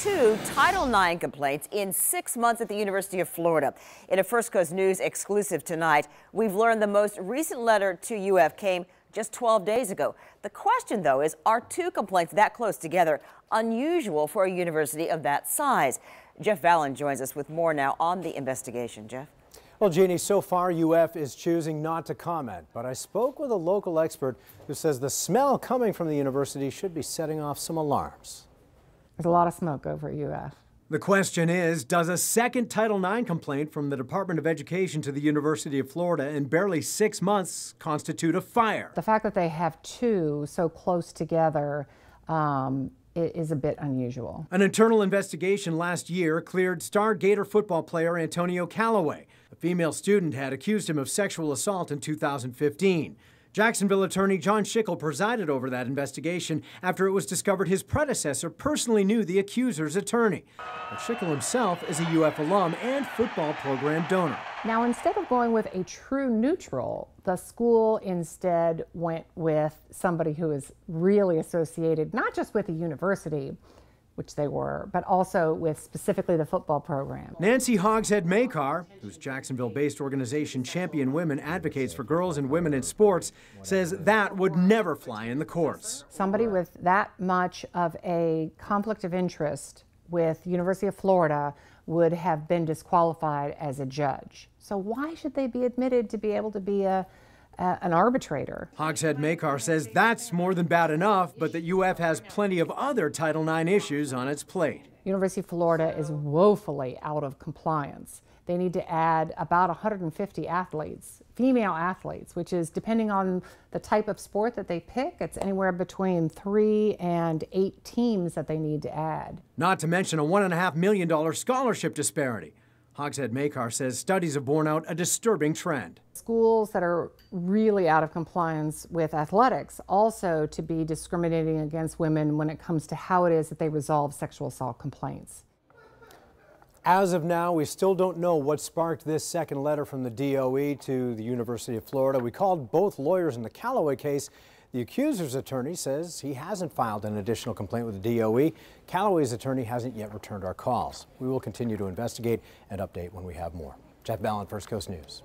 2 Title IX complaints in 6 months at the University of Florida. In a First Coast News exclusive tonight, we've learned the most recent letter to UF came just 12 days ago. The question, though, is, are 2 complaints that close together unusual for a university of that size? Jeff Vallon joins us with more now on the investigation. Jeff? Well, Jeannie, so far UF is choosing not to comment, but I spoke with a local expert who says the smell coming from the university should be setting off some alarms. There's a lot of smoke over at UF. The question is, does a second Title IX complaint from the Department of Education to the University of Florida in barely 6 months constitute a fire? The fact that they have 2 so close together is a bit unusual. An internal investigation last year cleared star Gator football player Antonio Callaway. A female student had accused him of sexual assault in 2015. Jacksonville attorney John Schickel presided over that investigation after it was discovered his predecessor personally knew the accuser's attorney. But Schickel himself is a UF alum and football program donor. Now, instead of going with a true neutral, the school instead went with somebody who is really associated not just with the university, which they were, but also with specifically the football program. Nancy Hogshead-Makar, whose Jacksonville-based organization Champion Women advocates for girls and women in sports, says that would never fly in the courts. Somebody with that much of a conflict of interest with University of Florida would have been disqualified as a judge. So why should they be admitted to be able to be an arbitrator? Hogshead-Makar says that's more than bad enough, but that UF has plenty of other Title IX issues on its plate. University of Florida is woefully out of compliance. They need to add about 150 athletes, female athletes, which is, depending on the type of sport that they pick, it's anywhere between 3 and 8 teams that they need to add. Not to mention a $1.5 million scholarship disparity. Hogshead-Makar says studies have borne out a disturbing trend. Schools that are really out of compliance with athletics also to be discriminating against women when it comes to how it is that they resolve sexual assault complaints. As of now, we still don't know what sparked this second letter from the DOE to the University of Florida. We called both lawyers in the Callaway case. The accuser's attorney says he hasn't filed an additional complaint with the DOE. Callaway's attorney hasn't yet returned our calls. We will continue to investigate and update when we have more. Jeff Vallon, First Coast News.